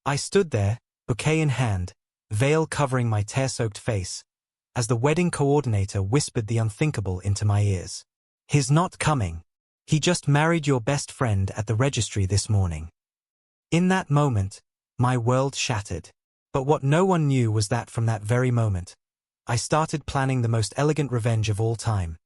I stood there, bouquet in hand, veil covering my tear-soaked face, as the wedding coordinator whispered the unthinkable into my ears. "He's not coming. He just married your best friend at the registry this morning." In that moment, my world shattered. But what no one knew was that from that very moment, I started planning the most elegant revenge of all time,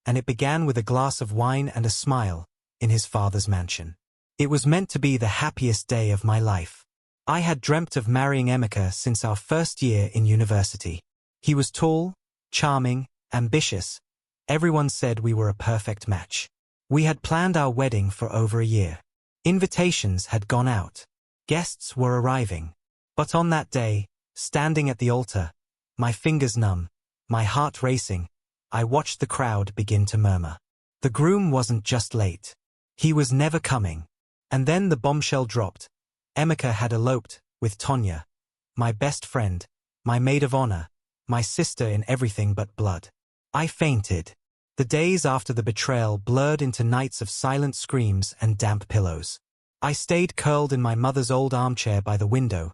and it began with a glass of wine and a smile in his father's mansion. It was meant to be the happiest day of my life. I had dreamt of marrying Enkay since our first year in university. He was tall, charming, ambitious. Everyone said we were a perfect match. We had planned our wedding for over a year. Invitations had gone out. Guests were arriving. But on that day, standing at the altar, my fingers numb, my heart racing, I watched the crowd begin to murmur. The groom wasn't just late. He was never coming. And then the bombshell dropped. Enkay had eloped with Onye, my best friend, my maid of honor, my sister in everything but blood. I fainted. The days after the betrayal blurred into nights of silent screams and damp pillows. I stayed curled in my mother's old armchair by the window,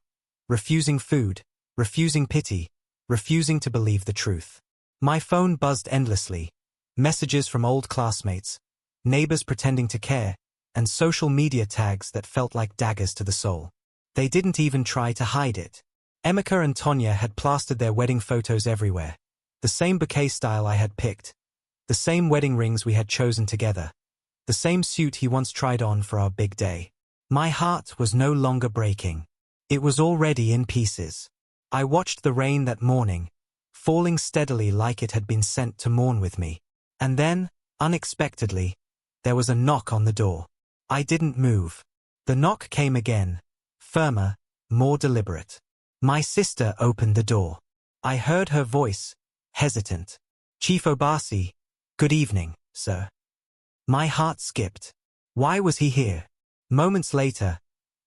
refusing food, refusing pity, refusing to believe the truth. My phone buzzed endlessly, messages from old classmates, neighbors pretending to care, and social media tags that felt like daggers to the soul. They didn't even try to hide it. Enkay and Onye had plastered their wedding photos everywhere. The same bouquet style I had picked, the same wedding rings we had chosen together, the same suit he once tried on for our big day. My heart was no longer breaking. It was already in pieces. I watched the rain that morning, falling steadily like it had been sent to mourn with me. And then, unexpectedly, there was a knock on the door. I didn't move. The knock came again, firmer, more deliberate. My sister opened the door. I heard her voice, hesitant. "Chief Obasi, good evening, sir." My heart skipped. Why was he here? Moments later,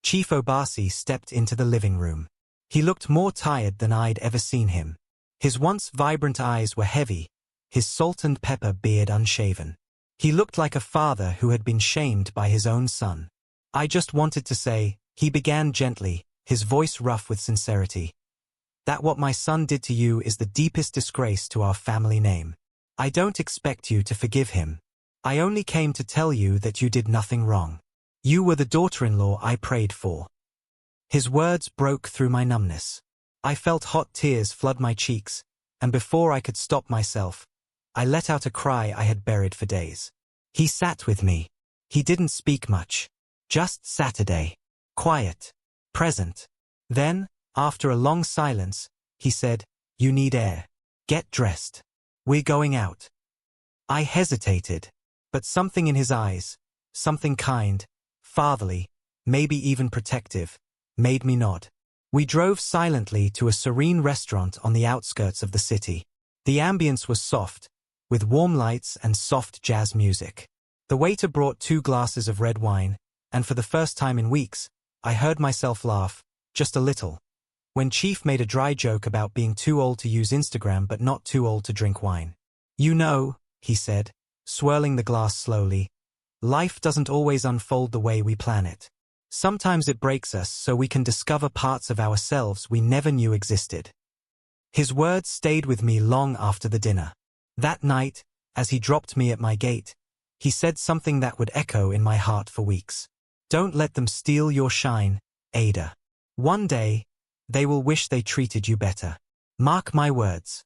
Chief Obasi stepped into the living room. He looked more tired than I'd ever seen him. His once vibrant eyes were heavy, his salt and pepper beard unshaven. He looked like a father who had been shamed by his own son. "I just wanted to say," he began gently, his voice rough with sincerity, "that what my son did to you is the deepest disgrace to our family name. I don't expect you to forgive him. I only came to tell you that you did nothing wrong. You were the daughter-in-law I prayed for." His words broke through my numbness. I felt hot tears flood my cheeks, and before I could stop myself, I let out a cry I had buried for days. He sat with me. He didn't speak much. Just Saturday. Quiet. Present. Then, after a long silence, he said, "You need air. Get dressed. We're going out." I hesitated, but something in his eyes, something kind, fatherly, maybe even protective, made me nod. We drove silently to a serene restaurant on the outskirts of the city. The ambience was soft, with warm lights and soft jazz music. The waiter brought 2 glasses of red wine, and for the first time in weeks, I heard myself laugh, just a little, when Chief made a dry joke about being too old to use Instagram but not too old to drink wine. "You know," he said, swirling the glass slowly, "life doesn't always unfold the way we plan it. Sometimes it breaks us so we can discover parts of ourselves we never knew existed." His words stayed with me long after the dinner. That night, as he dropped me at my gate, he said something that would echo in my heart for weeks. "Don't let them steal your shine, Ada. One day, they will wish they treated you better. Mark my words."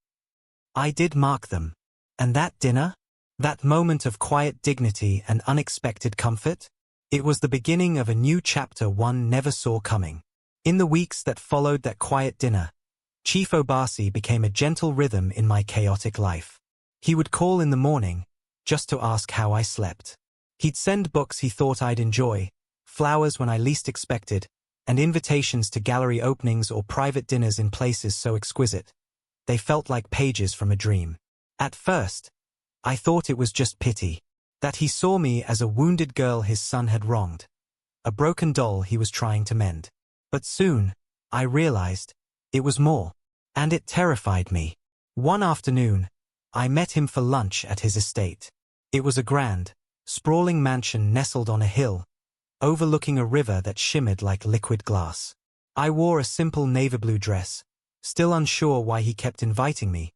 I did mark them. And that dinner? That moment of quiet dignity and unexpected comfort? It was the beginning of a new chapter one never saw coming. In the weeks that followed that quiet dinner, Chief Obasi became a gentle rhythm in my chaotic life. He would call in the morning, just to ask how I slept. He'd send books he thought I'd enjoy, flowers when I least expected, and invitations to gallery openings or private dinners in places so exquisite. They felt like pages from a dream. At first, I thought it was just pity, that he saw me as a wounded girl his son had wronged, a broken doll he was trying to mend. But soon, I realized, it was more, and it terrified me. One afternoon, I met him for lunch at his estate. It was a grand, sprawling mansion nestled on a hill, overlooking a river that shimmered like liquid glass. I wore a simple navy blue dress, still unsure why he kept inviting me,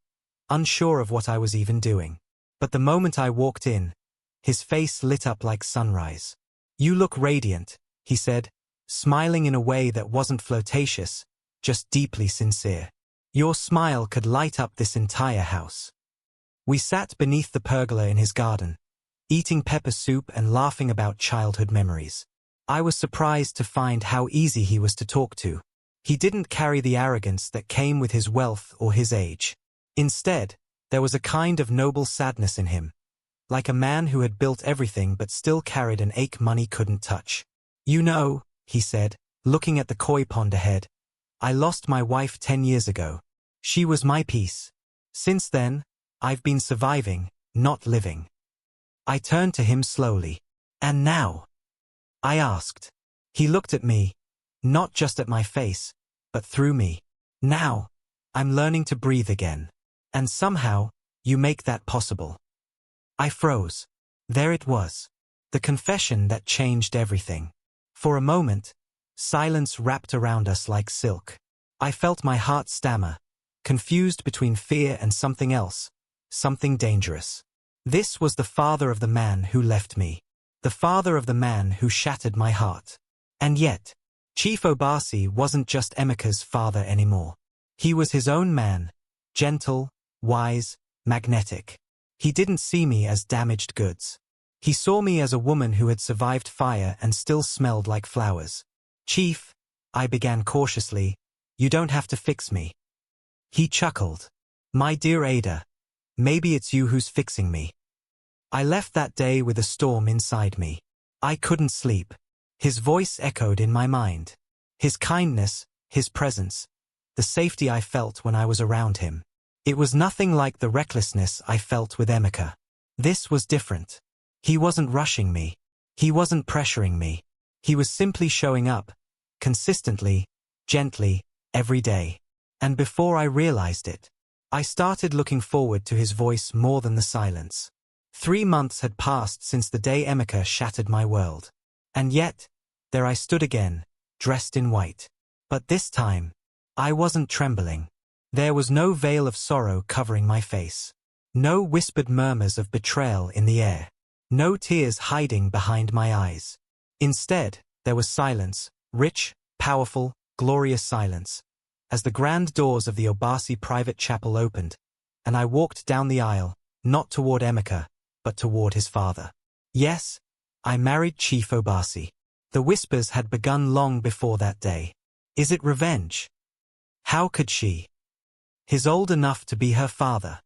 unsure of what I was even doing. But the moment I walked in, his face lit up like sunrise. "You look radiant," he said, smiling in a way that wasn't flirtatious, just deeply sincere. "Your smile could light up this entire house." We sat beneath the pergola in his garden, eating pepper soup and laughing about childhood memories. I was surprised to find how easy he was to talk to. He didn't carry the arrogance that came with his wealth or his age. Instead, there was a kind of noble sadness in him, like a man who had built everything but still carried an ache money couldn't touch. "You know," he said, looking at the koi pond ahead, "I lost my wife 10 years ago. She was my peace. Since then, I've been surviving, not living." I turned to him slowly. "And now?" I asked. He looked at me, not just at my face, but through me. "Now, I'm learning to breathe again. And somehow, you make that possible." I froze. There it was. The confession that changed everything. For a moment, silence wrapped around us like silk. I felt my heart stammer, confused between fear and something else, something dangerous. This was the father of the man who left me. The father of the man who shattered my heart. And yet, Chief Obasi wasn't just Emeka's father anymore. He was his own man, gentle, wise, magnetic. He didn't see me as damaged goods. He saw me as a woman who had survived fire and still smelled like flowers. "Chief," I began cautiously, "you don't have to fix me." He chuckled. "My dear Ada, maybe it's you who's fixing me." I left that day with a storm inside me. I couldn't sleep. His voice echoed in my mind. His kindness, his presence, the safety I felt when I was around him. It was nothing like the recklessness I felt with Emeka. This was different. He wasn't rushing me. He wasn't pressuring me. He was simply showing up, consistently, gently, every day. And before I realized it, I started looking forward to his voice more than the silence. 3 months had passed since the day Emeka shattered my world. And yet, there I stood again, dressed in white. But this time, I wasn't trembling. There was no veil of sorrow covering my face. No whispered murmurs of betrayal in the air. No tears hiding behind my eyes. Instead, there was silence, rich, powerful, glorious silence, as the grand doors of the Obasi private chapel opened, and I walked down the aisle, not toward Emeka, but toward his father. Yes, I married Chief Obasi. The whispers had begun long before that day. Is it revenge? How could she? He's old enough to be her father.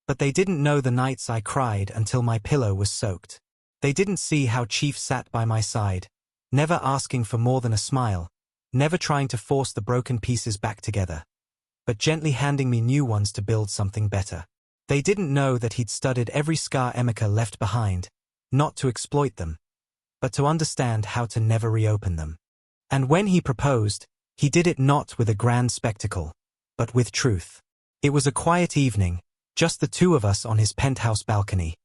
But they didn't know the nights I cried until my pillow was soaked. They didn't see how Chief sat by my side, never asking for more than a smile, never trying to force the broken pieces back together, but gently handing me new ones to build something better. They didn't know that he'd studied every scar Emeka left behind, not to exploit them, but to understand how to never reopen them. And when he proposed, he did it not with a grand spectacle, but with truth. It was a quiet evening, just the two of us on his penthouse balcony,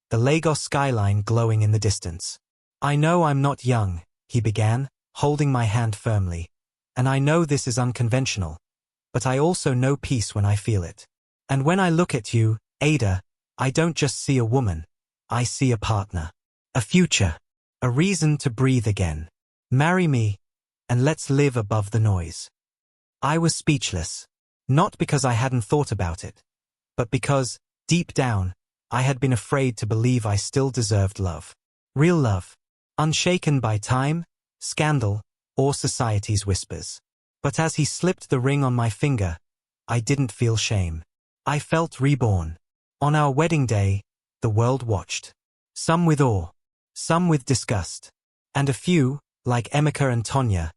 the Lagos skyline glowing in the distance. "I know I'm not young," he began, holding my hand firmly, "and I know this is unconventional, but I also know peace when I feel it. And when I look at you, Ada, I don't just see a woman, I see a partner, a future, a reason to breathe again. Marry me, and let's live above the noise." I was speechless, not because I hadn't thought about it, but because, deep down, I had been afraid to believe I still deserved love. Real love, unshaken by time, scandal, or society's whispers. But as he slipped the ring on my finger, I didn't feel shame. I felt reborn. On our wedding day, the world watched. Some with awe, some with disgust, and a few, like Emeka and Tonya,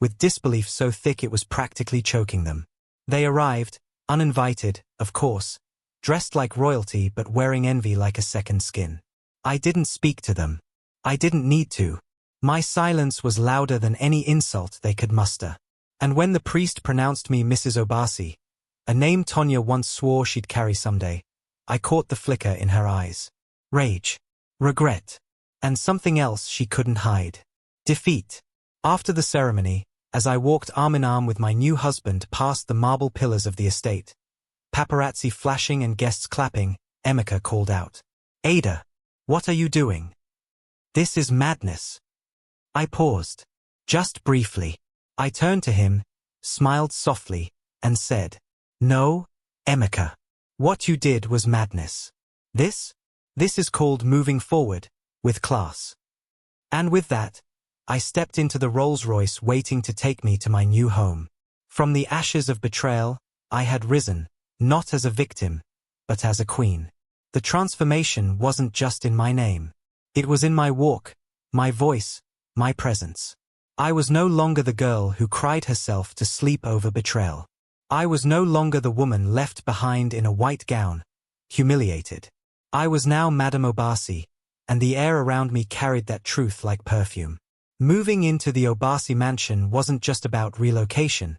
with disbelief so thick it was practically choking them. They arrived, uninvited, of course, dressed like royalty but wearing envy like a second skin. I didn't speak to them. I didn't need to. My silence was louder than any insult they could muster. And when the priest pronounced me Mrs. Obasi, a name Tonya once swore she'd carry someday, I caught the flicker in her eyes. Rage, regret, and something else she couldn't hide. Defeat. After the ceremony, As I walked arm in arm with my new husband past the marble pillars of the estate, paparazzi flashing and guests clapping, Emeka called out, "Ada, what are you doing? This is madness." I paused. Just briefly. I turned to him, smiled softly, and said, "No, Emeka. What you did was madness. This is called moving forward, with class." And with that, I stepped into the Rolls-Royce waiting to take me to my new home. From the ashes of betrayal, I had risen, not as a victim, but as a queen. The transformation wasn't just in my name. It was in my walk, my voice, my presence. I was no longer the girl who cried herself to sleep over betrayal. I was no longer the woman left behind in a white gown, humiliated. I was now Madame Obasi, and the air around me carried that truth like perfume. Moving into the Obasi mansion wasn't just about relocation,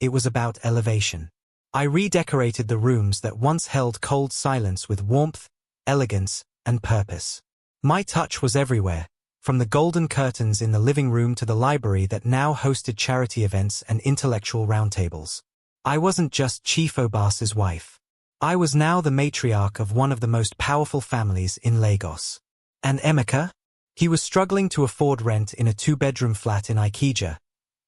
it was about elevation. I redecorated the rooms that once held cold silence with warmth, elegance, and purpose. My touch was everywhere, from the golden curtains in the living room to the library that now hosted charity events and intellectual roundtables. I wasn't just Chief Obasi's wife. I was now the matriarch of one of the most powerful families in Lagos. And Emeka? He was struggling to afford rent in a 2-bedroom flat in Ikeja,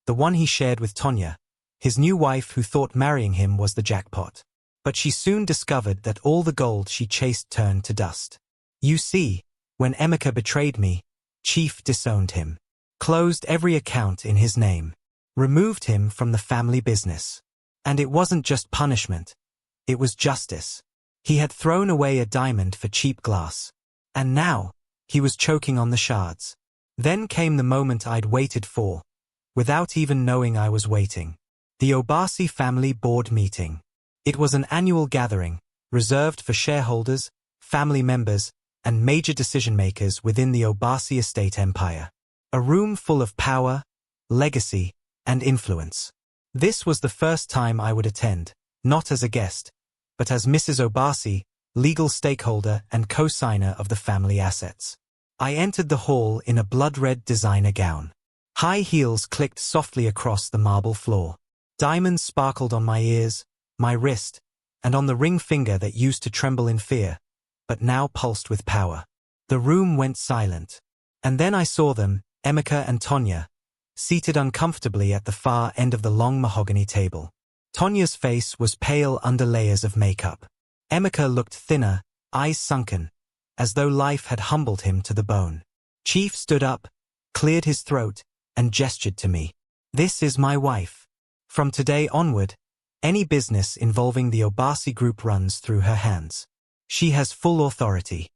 the one he shared with Onye, his new wife who thought marrying him was the jackpot. But she soon discovered that all the gold she chased turned to dust. You see, when Emeka betrayed me, Chief disowned him, closed every account in his name, removed him from the family business. And it wasn't just punishment, it was justice. He had thrown away a diamond for cheap glass. And now, he was choking on the shards. Then came the moment I'd waited for, without even knowing I was waiting. The Obasi family board meeting. It was an annual gathering, reserved for shareholders, family members, and major decision-makers within the Obasi estate empire. A room full of power, legacy, and influence. This was the first time I would attend, not as a guest, but as Mrs. Obasi, legal stakeholder and co-signer of the family assets. I entered the hall in a blood-red designer gown. High heels clicked softly across the marble floor. Diamonds sparkled on my ears, my wrist, and on the ring finger that used to tremble in fear, but now pulsed with power. The room went silent. And then I saw them, Emeka and Onye, seated uncomfortably at the far end of the long mahogany table. Tonye's face was pale under layers of makeup. Emeka looked thinner, eyes sunken, as though life had humbled him to the bone. Chief stood up, cleared his throat, and gestured to me. "This is my wife. From today onward, any business involving the Obasi group runs through her hands. She has full authority."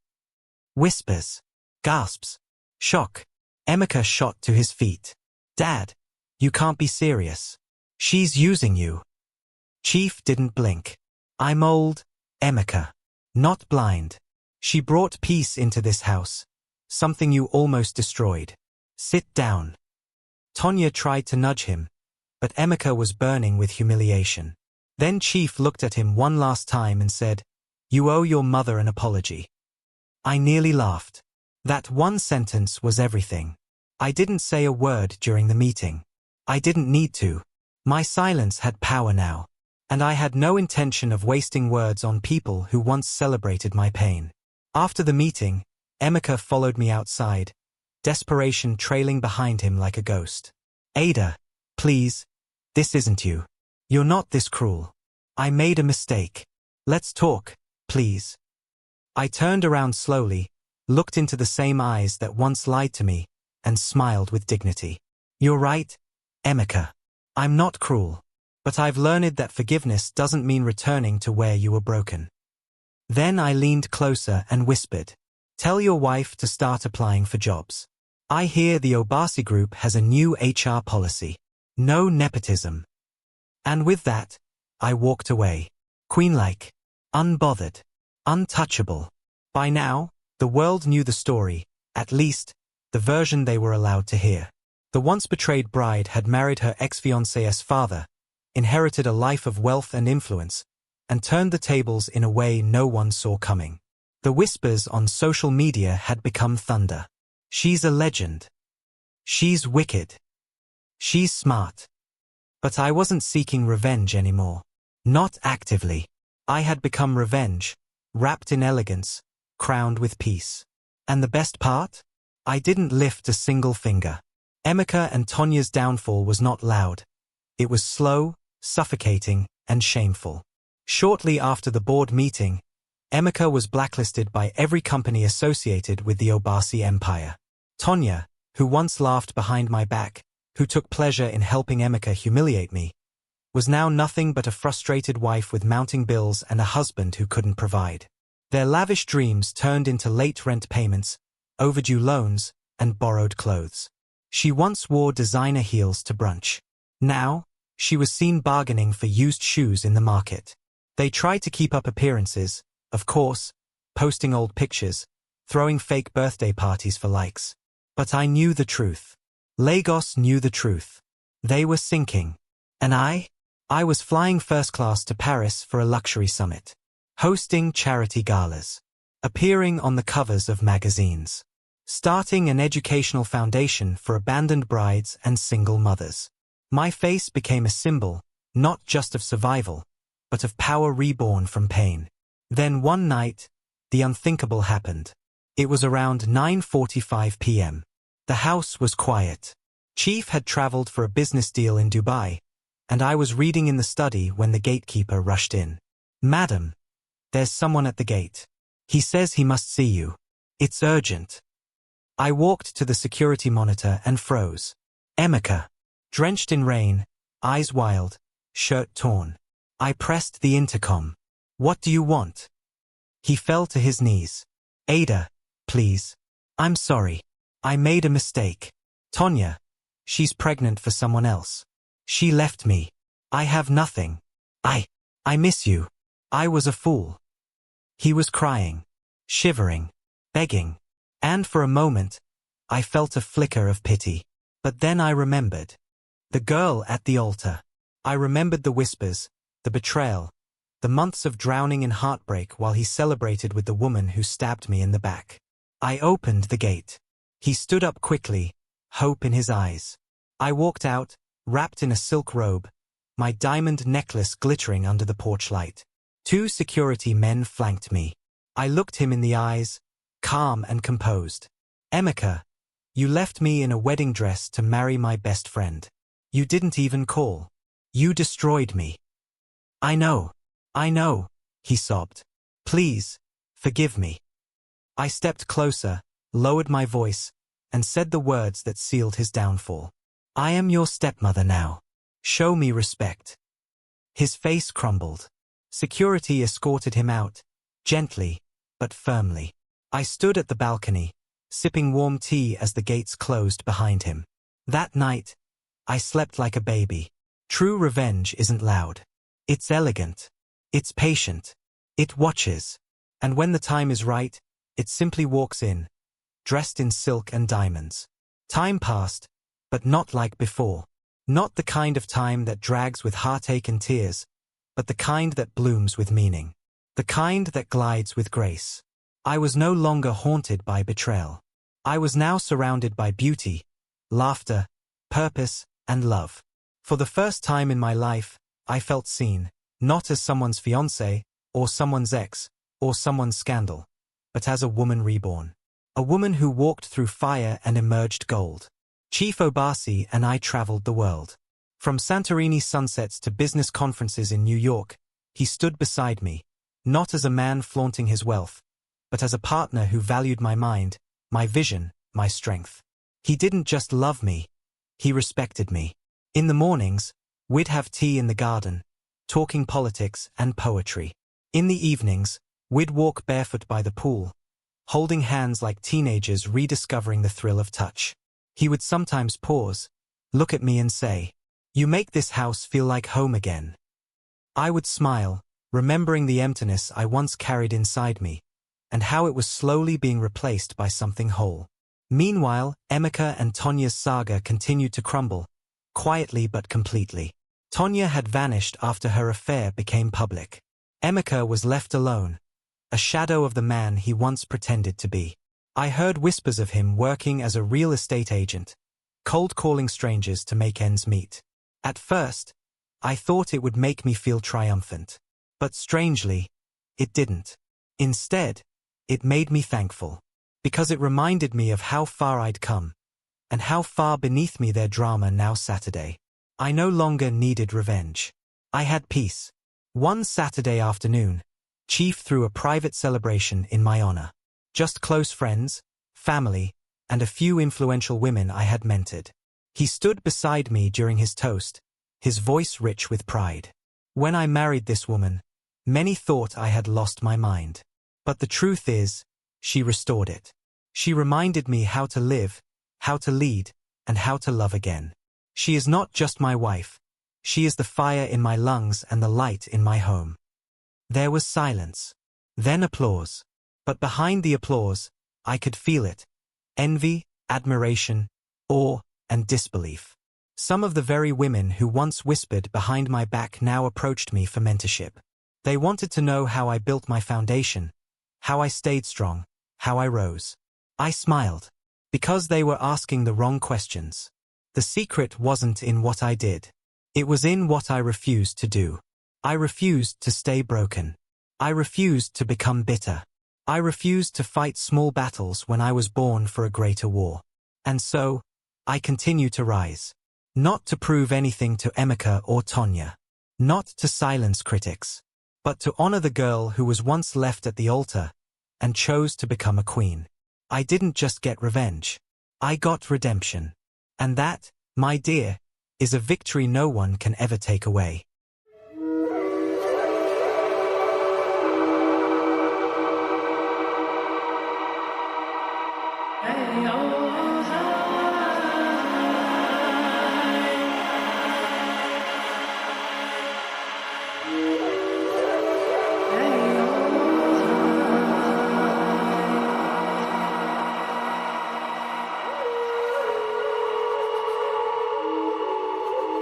Whispers, gasps, shock. Emeka shot to his feet. "Dad, you can't be serious. She's using you." Chief didn't blink. "I'm old, Emeka. Not blind. She brought peace into this house, something you almost destroyed. Sit down." Onye tried to nudge him, but Emeka was burning with humiliation. Then Chief looked at him one last time and said, "You owe your mother an apology." I nearly laughed. That one sentence was everything. I didn't say a word during the meeting. I didn't need to. My silence had power now, and I had no intention of wasting words on people who once celebrated my pain. After the meeting, Emeka followed me outside, desperation trailing behind him like a ghost. "Ada, please, this isn't you. You're not this cruel. I made a mistake. Let's talk, please." I turned around slowly, looked into the same eyes that once lied to me, and smiled with dignity. "You're right, Emeka. I'm not cruel. But I've learned that forgiveness doesn't mean returning to where you were broken." Then I leaned closer and whispered, "Tell your wife to start applying for jobs. I hear the Obasi Group has a new HR policy. No nepotism." And with that, I walked away. Queen-like, unbothered, untouchable. By now, the world knew the story, at least, the version they were allowed to hear. The once betrayed bride had married her ex-fiancé's father, inherited a life of wealth and influence, and turned the tables in a way no one saw coming. The whispers on social media had become thunder. "She's a legend. She's wicked. She's smart. But I wasn't seeking revenge anymore. Not actively. I had become revenge, wrapped in elegance, crowned with peace. And the best part? I didn't lift a single finger. Emeka and Tonya's downfall was not loud. It was slow, suffocating, and shameful. Shortly after the board meeting, Emeka was blacklisted by every company associated with the Obasi Empire. Tonya, who once laughed behind my back, who took pleasure in helping Emeka humiliate me, was now nothing but a frustrated wife with mounting bills and a husband who couldn't provide. Their lavish dreams turned into late rent payments, overdue loans, and borrowed clothes. She once wore designer heels to brunch. Now, she was seen bargaining for used shoes in the market. They tried to keep up appearances, of course, posting old pictures, throwing fake birthday parties for likes. But I knew the truth. Lagos knew the truth. They were sinking. And I was flying first class to Paris for a luxury summit, hosting charity galas, appearing on the covers of magazines, starting an educational foundation for abandoned brides and single mothers. My face became a symbol, not just of survival, but of power reborn from pain. Then one night, the unthinkable happened. It was around 9:45 p.m. The house was quiet. Chief had traveled for a business deal in Dubai, and I was reading in the study when the gatekeeper rushed in. "Madam, there's someone at the gate. He says he must see you. It's urgent." I walked to the security monitor and froze. Emeka, drenched in rain, eyes wild, shirt torn. I pressed the intercom. "What do you want?" He fell to his knees. "Ada, please. I'm sorry. I made a mistake. Tonya, she's pregnant for someone else. She left me. I have nothing. I miss you. I was a fool." He was crying, shivering, begging, and for a moment, I felt a flicker of pity. But then I remembered. The girl at the altar. I remembered the whispers, the betrayal, the months of drowning in heartbreak while he celebrated with the woman who stabbed me in the back. I opened the gate. He stood up quickly, hope in his eyes. I walked out, wrapped in a silk robe, my diamond necklace glittering under the porch light. 2 security men flanked me. I looked him in the eyes, calm and composed. "Emeka, you left me in a wedding dress to marry my best friend. You didn't even call. You destroyed me." I know, he sobbed. "Please, forgive me." I stepped closer, lowered my voice, and said the words that sealed his downfall. "I am your stepmother now. Show me respect." His face crumbled. Security escorted him out, gently, but firmly. I stood at the balcony, sipping warm tea as the gates closed behind him. That night, I slept like a baby. True revenge isn't loud. It's elegant. It's patient. It watches. And when the time is right, it simply walks in, dressed in silk and diamonds. Time passed, but not like before. Not the kind of time that drags with heartache and tears, but the kind that blooms with meaning. The kind that glides with grace. I was no longer haunted by betrayal. I was now surrounded by beauty, laughter, purpose, and love. For the first time in my life, I felt seen, not as someone's fiancé, or someone's ex, or someone's scandal, but as a woman reborn. A woman who walked through fire and emerged gold. Chief Obasi and I traveled the world. From Santorini sunsets to business conferences in New York, he stood beside me, not as a man flaunting his wealth, but as a partner who valued my mind, my vision, my strength. He didn't just love me, he respected me. In the mornings, we'd have tea in the garden, talking politics and poetry. In the evenings, we'd walk barefoot by the pool, holding hands like teenagers rediscovering the thrill of touch. He would sometimes pause, look at me and say, "You make this house feel like home again." I would smile, remembering the emptiness I once carried inside me, and how it was slowly being replaced by something whole. Meanwhile, Emeka and Tonya's saga continued to crumble, quietly but completely. Tonya had vanished after her affair became public. Emeka was left alone, a shadow of the man he once pretended to be. I heard whispers of him working as a real estate agent, cold calling strangers to make ends meet. At first, I thought it would make me feel triumphant. But strangely, it didn't. Instead, it made me thankful. Because it reminded me of how far I'd come, and how far beneath me their drama now Saturday. I no longer needed revenge. I had peace. One Saturday afternoon, Chief threw a private celebration in my honor. Just close friends, family, and a few influential women I had mentored. He stood beside me during his toast, his voice rich with pride. When I married this woman, many thought I had lost my mind. But the truth is, she restored it. She reminded me how to live, how to lead, and how to love again. She is not just my wife. She is the fire in my lungs and the light in my home. There was silence. Then applause. But behind the applause, I could feel it. Envy, admiration, awe, and disbelief. Some of the very women who once whispered behind my back now approached me for mentorship. They wanted to know how I built my foundation, how I stayed strong, how I rose. I smiled. Because they were asking the wrong questions. The secret wasn't in what I did. It was in what I refused to do. I refused to stay broken. I refused to become bitter. I refused to fight small battles when I was born for a greater war. And so, I continue to rise. Not to prove anything to Emeka or Tonya. Not to silence critics. But to honor the girl who was once left at the altar and chose to become a queen. I didn't just get revenge. I got redemption. And that, my dear, is a victory no one can ever take away.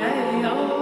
Hey, oh.